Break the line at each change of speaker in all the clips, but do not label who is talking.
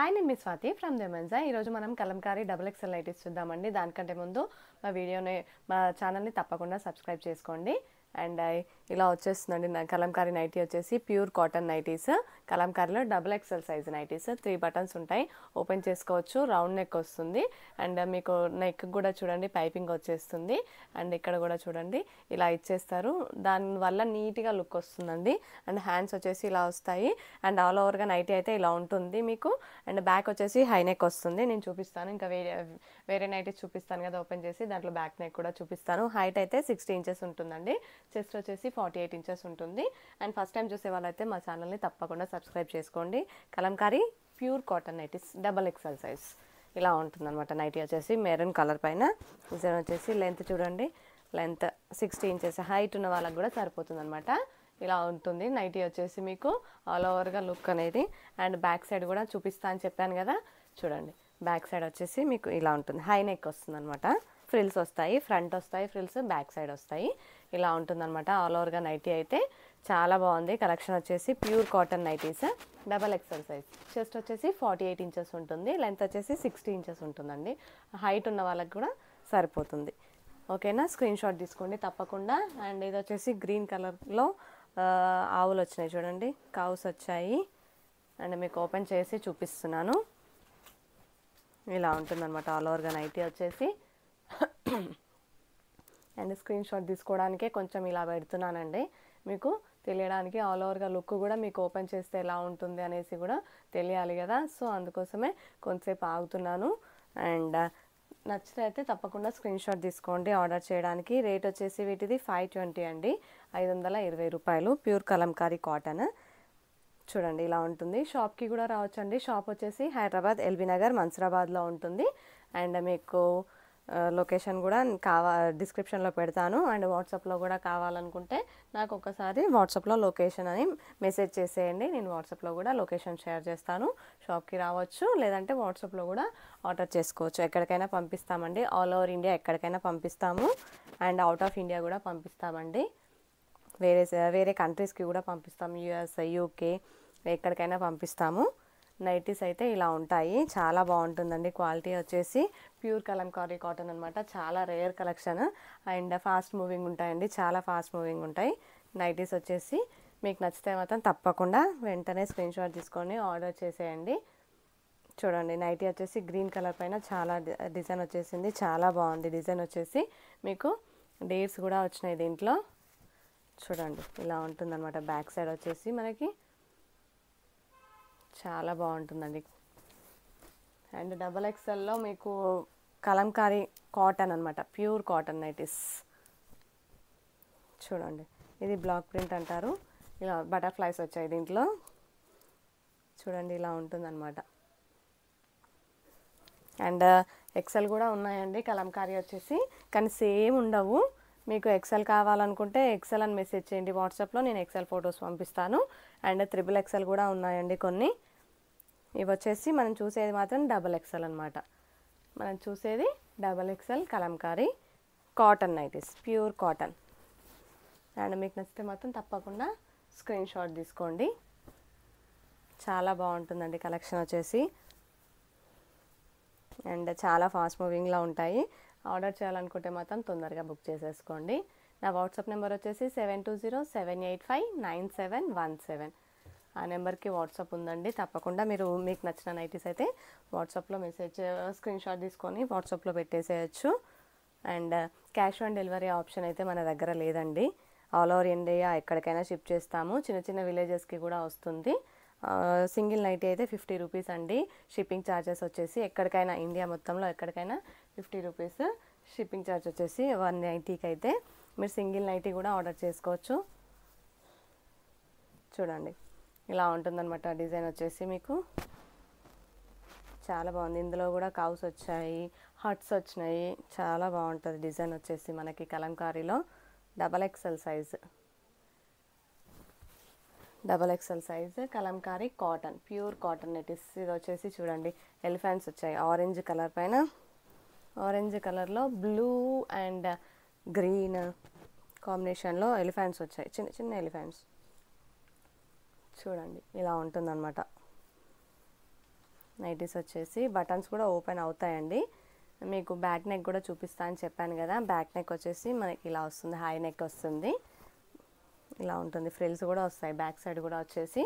Hi, నేను మీ Swathi from దెమెన్జా. ఈరోజు మనం కలంకారీ డబుల్ ఎక్స్ఎల్ నైటీస్ చూద్దామండి. దానికంటే ముందు మా ఛానల్ని తప్పకుండా సబ్స్క్రైబ్ చేసుకోండి. అండ్ ఇలా వచ్చేస్తుందండి నా కలంకారీ నైటీ వచ్చేసి ప్యూర్ కాటన్ నైటీస్. కలంకారీలో double XL size nighties, 3 buttons ఉంటాయి, ఓపెన్ చేసుకోవచ్చు. రౌండ్ నెక్ వస్తుంది అండ్ మీకు నెక్ కూడా చూడండి పైపింగ్ వచ్చేస్తుంది. అండ్ ఇక్కడ కూడా చూడండి ఇలా ఇచ్చేస్తారు, దానివల్ల నీట్గా లుక్ వస్తుందండి. అండ్ హ్యాండ్స్ వచ్చేసి ఇలా వస్తాయి అండ్ ఆల్ ఓవర్గా నైటీ అయితే ఇలా ఉంటుంది మీకు. అండ్ బ్యాక్ వచ్చేసి హై నెక్ వస్తుంది. నేను చూపిస్తాను, ఇంకా వేరే నైటీస్ చూపిస్తాను కదా ఓపెన్ చేసి, దాంట్లో బ్యాక్ నెక్ కూడా చూపిస్తాను. హైట్ అయితే 60 ఇంచెస్ ఉంటుందండి. చెస్ట్ వచ్చేసి 48 ఇంచెస్ ఉంటుంది. అండ్ ఫస్ట్ టైం చూసే వాళ్ళైతే మా ఛానల్ని తప్పకుండా సబ్స్క్రైబ్ చేసుకోండి. Kalamkari pure cotton nighties double XL size ఇలా ఉంటుందన్నమాట. నైటీ వచ్చేసి మెరూన్ కలర్ పైన డిజైన్ వచ్చేసి లెంత్ చూడండి, లెంత్ 60 ఇంచెస్, హైట్ ఉన్న వాళ్ళకి కూడా సరిపోతుంది అనమాట. ఇలా ఉంటుంది నైటీ వచ్చేసి మీకు ఆల్ ఓవర్గా లుక్ అనేది. అండ్ బ్యాక్ సైడ్ కూడా చూపిస్తా అని చెప్పాను కదా, చూడండి బ్యాక్ సైడ్ వచ్చేసి మీకు ఇలా ఉంటుంది. హై నెక్ వస్తుంది అనమాట, ఫ్రిల్స్ వస్తాయి, ఫ్రంట్ వస్తాయి ఫ్రిల్స్, బ్యాక్ సైడ్ వస్తాయి. ఇలా ఉంటుందన్నమాట ఆల్ ఓవర్గా నైటీ అయితే. చాలా బాగుంది కలెక్షన్ వచ్చేసి. Pure cotton nighties double XL size. Chest వచ్చేసి 48 ఇంచెస్ ఉంటుంది, లెంత్ వచ్చేసి 60 ఇంచెస్ ఉంటుందండి. హైట్ ఉన్న వాళ్ళకి కూడా సరిపోతుంది. ఓకేనా, స్క్రీన్ షాట్ తీసుకోండి తప్పకుండా. అండ్ ఇది వచ్చేసి గ్రీన్ కలర్లో ఆవులు వచ్చినాయి చూడండి, కావుస్ వచ్చాయి. అండ్ మీకు ఓపెన్ చేసి చూపిస్తున్నాను. ఇలా ఉంటుందన్నమాట ఆల్ ఓవర్గా నైటీ వచ్చేసి. అండ్ స్క్రీన్ షాట్ తీసుకోవడానికే కొంచెం ఇలా పెడుతున్నానండి, మీకు తెలియడానికి. ఆల్ ఓవర్గా లుక్ కూడా మీకు ఓపెన్ చేస్తే ఎలా ఉంటుంది అనేసి కూడా తెలియాలి కదా, సో అందుకోసమే కొంతసేపు ఆగుతున్నాను. అండ్ నచ్చితే అయితే తప్పకుండా స్క్రీన్ షాట్ తీసుకోండి ఆర్డర్ చేయడానికి. రేట్ వచ్చేసి వీటిది 520 అండి, 520 రూపాయలు. ప్యూర్ కలంకారీ కాటన్ చూడండి ఇలా ఉంటుంది. షాప్కి కూడా రావచ్చు అండి. షాప్ వచ్చేసి హైదరాబాద్ ఎల్బీ నగర్ మన్సూరాబాద్లో ఉంటుంది. అండ్ మీకు లొకేషన్ కూడా డిస్క్రిప్షన్లో పెడతాను. అండ్ వాట్సాప్లో కూడా కావాలనుకుంటే నాకు ఒకసారి వాట్సాప్లో లొకేషన్ అని మెసేజ్ చేసేయండి, నేను వాట్సాప్లో కూడా లొకేషన్ షేర్ చేస్తాను. షాప్కి రావచ్చు, లేదంటే వాట్సాప్లో కూడా ఆర్డర్ చేసుకోవచ్చు. ఎక్కడికైనా పంపిస్తామండి, ఆల్ ఓవర్ ఇండియా ఎక్కడికైనా పంపిస్తాము. అండ్ అవుట్ ఆఫ్ ఇండియా కూడా పంపిస్తామండి, వేరే కంట్రీస్కి కూడా పంపిస్తాం, యూఎస్, యూకే, ఎక్కడికైనా పంపిస్తాము. నైటీస్ అయితే ఇలా ఉంటాయి, చాలా బాగుంటుందండి. క్వాలిటీ వచ్చేసి ప్యూర్ కలంకారీ కాటన్ అనమాట, చాలా rare collection. And fast moving ఉంటాయండి, చాలా ఫాస్ట్ మూవింగ్ ఉంటాయి నైటీస్ వచ్చేసి. మీకు నచ్చితే మాత్రం తప్పకుండా వెంటనే స్క్రీన్ షాట్ తీసుకొని ఆర్డర్ చేసేయండి. చూడండి నైటీ వచ్చేసి గ్రీన్ కలర్ పైన చాలా డిజైన్ వచ్చేసింది, చాలా బాగుంది డిజైన్ వచ్చేసి. మీకు డేట్స్ కూడా వచ్చినాయి దీంట్లో, చూడండి ఇలా ఉంటుందన్నమాట. బ్యాక్ సైడ్ వచ్చేసి మనకి చాలా బాగుంటుందండి. అండ్ డబల్ ఎక్స్ఎల్లో మీకు కలంకారీ కాటన్ అనమాట, ప్యూర్ కాటన్ నైటీస్. చూడండి ఇది బ్లాక్ ప్రింట్ అంటారు, ఇలా బటర్ఫ్లైస్ వచ్చాయి దీంట్లో. చూడండి ఇలా ఉంటుందన్నమాట. అండ్ ఎక్సెల్ కూడా ఉన్నాయండి కలంకారీ వచ్చేసి, కానీ సేమ్ ఉండవు. మీకు ఎక్సెల్ కావాలనుకుంటే ఎక్సెల్ అని మెసేజ్ చేయండి వాట్సాప్లో, నేను ఎక్సెల్ ఫొటోస్ పంపిస్తాను. అండ్ 3 ఎక్సెల్ కూడా ఉన్నాయండి కొన్ని. ఇవి వచ్చేసి మనం చూసేది మాత్రం డబల్ ఎక్సెల్ అనమాట. మనం చూసేది double excel Kalamkari cotton nighties, pure cotton. And మీకు నచ్చితే మాత్రం తప్పకుండా స్క్రీన్ షాట్ తీసుకోండి. చాలా బాగుంటుందండి కలెక్షన్ వచ్చేసి. అండ్ చాలా ఫాస్ట్ మూవింగ్లో ఉంటాయి. ఆర్డర్ చేయాలనుకుంటే మాత్రం తొందరగా బుక్ చేసేసుకోండి. నా వాట్సాప్ నెంబర్ వచ్చేసి 7207859717. ఆ నెంబర్కి వాట్సాప్ ఉందండి. తప్పకుండా మీకు నచ్చిన నైటీస్ అయితే వాట్సాప్లో మెసేజ్ స్క్రీన్ షాట్ తీసుకొని వాట్సాప్లో పెట్టేసేయచ్చు. And cash on delivery option అయితే మన దగ్గర లేదండి. ఆల్ ఓవర్ ఇండియా ఎక్కడికైనా షిప్ చేస్తాము, చిన్న చిన్న విలేజెస్కి కూడా వస్తుంది. సింగిల్ నైటీ అయితే 50 రూపీస్ అండి. షిప్పింగ్ ఛార్జెస్ వచ్చేసి ఎక్కడికైనా ఇండియా మొత్తంలో ఎక్కడికైనా 50 రూపీస్ షిప్పింగ్ ఛార్జ్ వచ్చేసి. 190కి అయితే మీరు సింగిల్ నైటీ కూడా ఆర్డర్ చేసుకోవచ్చు. చూడండి ఇలా ఉంటుందన్నమాట డిజైన్ వచ్చేసి మీకు. చాలా బాగుంది, ఇందులో కూడా కౌస్ వచ్చాయి, హట్స్ వచ్చినాయి, చాలా బాగుంటుంది డిజైన్ వచ్చేసి మనకి కలంకారీలో. Double XL size, double XL size Kalamkari cotton, pure cotton nighties. ఇది వచ్చేసి చూడండి ఎలిఫెంట్స్ వచ్చాయి ఆరెంజ్ కలర్ పైన. ఆరెంజ్ కలర్లో బ్లూ అండ్ గ్రీన్ కాంబినేషన్లో ఎలిఫెంట్స్ వచ్చాయి, చిన్న చిన్న ఎలిఫెంట్స్. చూడండి ఇలా ఉంటుందన్నమాట. నైటీస్ వచ్చేసి బటన్స్ కూడా ఓపెన్ అవుతాయండి. మీకు బ్యాక్ నెక్ కూడా చూపిస్తా అని చెప్పాను కదా. బ్యాక్ నెక్ వచ్చేసి మనకి ఇలా వస్తుంది, హై నెక్ వస్తుంది, ఇలా ఉంటుంది. ఫ్రిల్స్ కూడా వస్తాయి బ్యాక్ సైడ్ కూడా వచ్చేసి.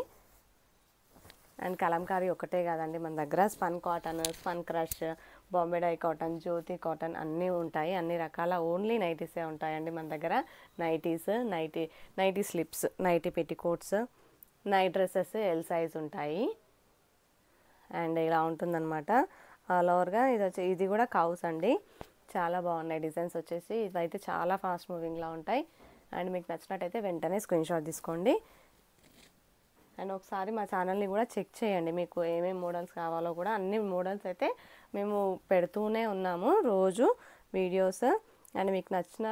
అండ్ కలంకారీ ఒకటే కాదండి మన దగ్గర, spun cotton, spun crush, Bombay dye cotton, Jyoti cotton అన్నీ ఉంటాయి. అన్ని రకాల ఓన్లీ నైటీసే ఉంటాయండి మన దగ్గర. Nighties, nighty slips, nighty petticoats, night dresses L size ఉంటాయి. అండ్ ఇలా ఉంటుందన్నమాట ఆల్ ఓవర్గా. ఇది కూడా కౌస్ అండి, చాలా బాగున్నాయి డిజైన్స్ వచ్చేసి. ఇవైతే చాలా ఫాస్ట్ మూవింగ్లో ఉంటాయి. అండ్ మీకు నచ్చినట్టయితే వెంటనే స్క్రీన్ షాట్ తీసుకోండి. అండ్ ఒకసారి మా ఛానల్ని కూడా చెక్ చేయండి, మీకు ఏమేమి మోడల్స్ కావాలో కూడా. అన్ని మోడల్స్ అయితే మేము పెడుతూనే ఉన్నాము రోజు వీడియోస్. అండ్ మీకు నచ్చిన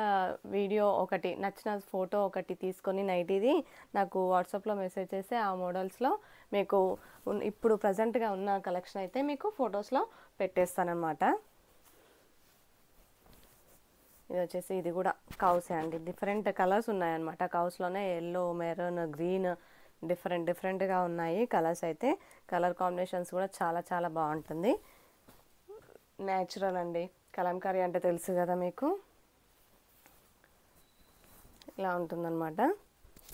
వీడియో ఒకటి, నచ్చిన ఫోటో ఒకటి తీసుకొని నైటీది నాకు వాట్సాప్లో మెసేజ్ చేస్తే ఆ మోడల్స్లో మీకు ఇప్పుడు ప్రజెంట్గా ఉన్న కలెక్షన్ అయితే మీకు ఫొటోస్లో పెట్టేస్తానన్నమాట. ఇది వచ్చేసి ఇది కూడా కౌసే అండి. డిఫరెంట్ కలర్స్ ఉన్నాయన్నమాట కౌస్లోనే. ఎల్లో, మెరూన్, గ్రీన్, డిఫరెంట్గా ఉన్నాయి కలర్స్ అయితే. కలర్ కాంబినేషన్స్ కూడా చాలా చాలా బాగుంటుంది. న్యాచురల్ అండి, కలంకారీ అంటే తెలుసు కదా మీకు. ఇలా ఉంటుందన్నమాట.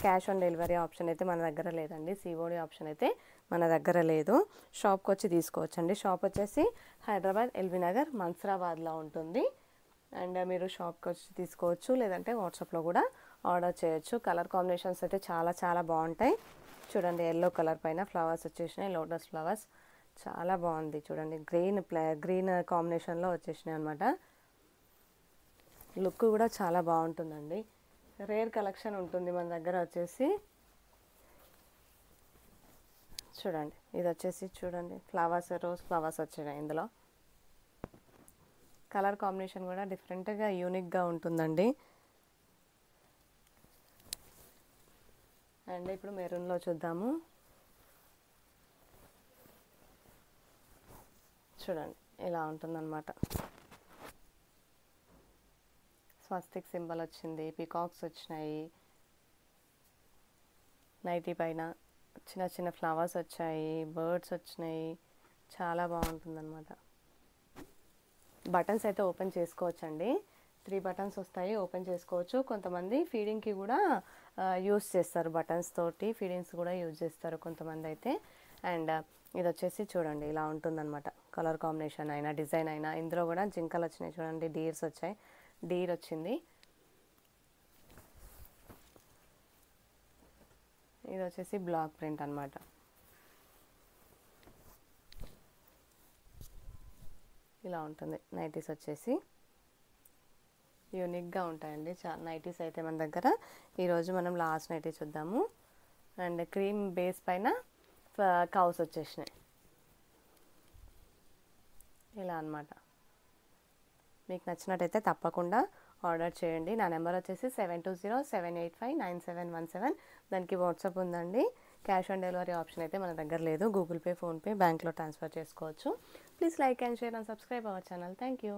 క్యాష్ ఆన్ డెలివరీ ఆప్షన్ అయితే మన దగ్గర లేదండి, సిఓడి ఆప్షన్ అయితే మన దగ్గర లేదు. షాప్కి వచ్చి తీసుకోవచ్చండి. షాప్ వచ్చేసి హైదరాబాద్ ఎల్బీ నగర్ మన్సరాబాద్లో ఉంటుంది. అండ్ మీరు షాప్కి వచ్చి తీసుకోవచ్చు, లేదంటే వాట్సాప్లో కూడా ఆర్డర్ చేయొచ్చు. కలర్ కాంబినేషన్స్ అయితే చాలా చాలా బాగుంటాయి. చూడండి, ఎల్లో కలర్ పైన ఫ్లవర్స్ వచ్చేసినాయి, లోటస్ ఫ్లవర్స్, చాలా బాగుంది. చూడండి, గ్రీన్ కాంబినేషన్లో వచ్చేసినాయి అనమాట. లుక్ కూడా చాలా బాగుంటుందండి. రేర్ కలెక్షన్ ఉంటుంది మన దగ్గర వచ్చేసి. చూడండి, ఇది వచ్చేసి చూడండి ఫ్లవర్స్, రోజ్ ఫ్లవర్స్ వచ్చాయి ఇందులో. కలర్ కాంబినేషన్ కూడా డిఫరెంట్గా యూనిక్గా ఉంటుందండి. అండ్ ఇప్పుడు మెరూన్లో చూద్దాము. చూడండి, ఇలా ఉంటుందన్నమాట. స్వస్తిక్ సింబల్ వచ్చింది, పికాక్స్ వచ్చినాయి, నైటీ పైన చిన్న చిన్న ఫ్లవర్స్ వచ్చాయి, బర్డ్స్ వచ్చినాయి, చాలా బాగుంటుందన్నమాట. బటన్స్ అయితే ఓపెన్ చేసుకోవచ్చండి. 3 బటన్స్ వస్తాయి, ఓపెన్ చేసుకోవచ్చు. కొంతమంది ఫీడింగ్కి కూడా యూస్ చేస్తారు, బటన్స్ తోటి ఫీడింగ్స్ కూడా యూజ్ చేస్తారు కొంతమంది అయితే. అండ్ ఇది వచ్చేసి చూడండి, ఇలా ఉంటుందన్నమాట. కలర్ కాంబినేషన్ అయినా డిజైన్ అయినా. ఇందులో కూడా జింకలు వచ్చినాయి చూడండి, డీర్స్ వచ్చాయి, డీర్ వచ్చింది. ఇది వచ్చేసి బ్లాక్ ప్రింట్ అన్నమాట. ఇలా ఉంటుంది నైటీస్ వచ్చేసి. యూనిక్గా ఉంటాయండి నైటీస్ అయితే మన దగ్గర. ఈరోజు మనం లాస్ట్ నైటీ చూద్దాము. అండ్ క్రీమ్ బేస్ పైన కౌస్ వచ్చేసినాయి, ఇలా అన్నమాట. మీకు నచ్చినట్టయితే తప్పకుండా ఆర్డర్ చేయండి. నా నెంబర్ వచ్చేసి 7207859717. దానికి వాట్సాప్ ఉందండి. క్యాష్ ఆన్ డెలివరీ ఆప్షన్ అయితే మన దగ్గర లేదు. గూగుల్ పే, ఫోన్పే, బ్యాంక్లో ట్రాన్స్ఫర్ చేసుకోవచ్చు. Please like and share and subscribe our channel. Thank you.